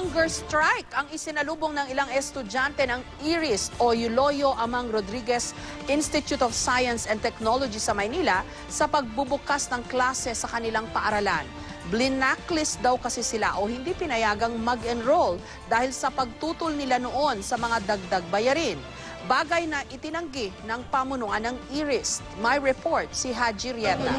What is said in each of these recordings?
Hunger strike ang isinalubong ng ilang estudyante ng IRIS o Yuloyo Amang Rodriguez Institute of Science and Technology sa Maynila sa pagbubukas ng klase sa kanilang paaralan. Blinacklist daw kasi sila o hindi pinayagang mag-enroll dahil sa pagtutol nila noon sa mga dagdag bayarin. Bagay na itinanggi ng pamunuan ng IRIS. May report si Haji Rieta.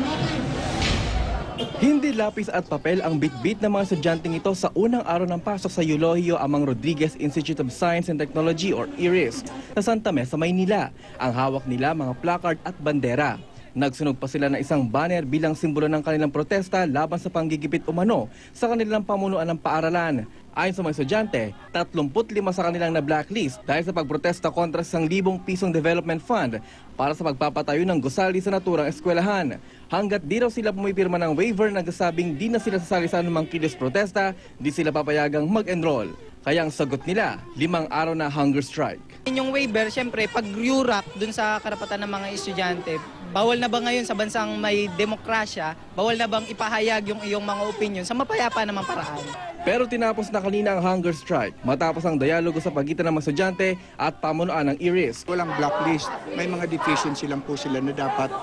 Hindi lapis at papel ang bitbit ng mga estudyanteng ito sa unang araw ng pasok sa Yuloyo Amang Rodriguez Institute of Science and Technology or IRIS sa Santa Mesa, Maynila. Ang hawak nila mga placard at bandera. Nagsunog pa sila ng isang banner bilang simbolo ng kanilang protesta laban sa panggigipit umano sa kanilang pamunuan ng paaralan. Ayon sa mga estudyante, 35 sa kanilang na-blacklist dahil sa pagprotesta kontra sa 1,000 pisong development fund para sa pagpapatayo ng gusali sa naturang eskwelahan. Hanggat di raw sila pumipirma ng waiver na nagsasabing di na sila sasali sa anumang kilos protesta, di sila papayagang mag-enroll. Kaya ang sagot nila, 5 araw na hunger strike. Yung waiver, syempre, pag URAP dun sa karapatan ng mga estudyante, bawal na ba ngayon sa bansang may demokrasya, bawal na bang ipahayag yung iyong mga opinion sa mapayapa namang paraan? Pero tinapos na kanina ang hunger strike matapos ang dialogo sa pagitan ng mga estudyante at pamunuan ng IRIS. Walang blacklist, may mga deficiency lang po sila na dapat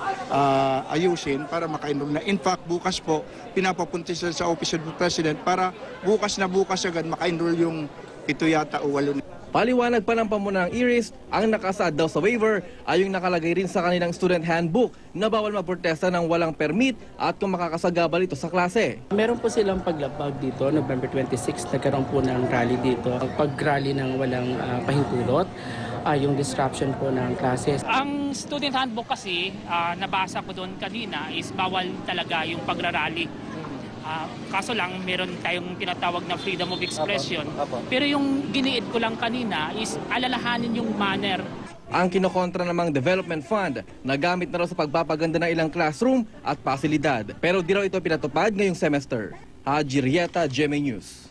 ayusin para maka-enroll na. In fact, bukas po, pinapapunta sila sa Office of the President para bukas agad maka-enroll yung 7 yata o 8 na. Paliwanag pa ng pamunuan ng IRIS, ang nakasaad daw sa waiver ay yung nakalagay rin sa kanilang student handbook na bawal magprotesta ng walang permit at kung makakasagabal ito sa klase. Meron po silang paglabag dito, November 26, nagkaroon po ng rally dito. Ang pag-rally ng walang pahintulot, yung disruption po ng classes. Ang student handbook kasi, nabasa ko doon kanina, is bawal talaga yung pagrarally. Kaso lang, meron tayong tinatawag na freedom of expression. Pero yung giniit ko lang kanina is alalahanin yung manner. Ang kinokontra namang development fund na gamit na raw sa pagpapaganda ng ilang classroom at pasilidad. Pero di raw ito pinatupad ngayong semester. Haji Rieta, GMA News.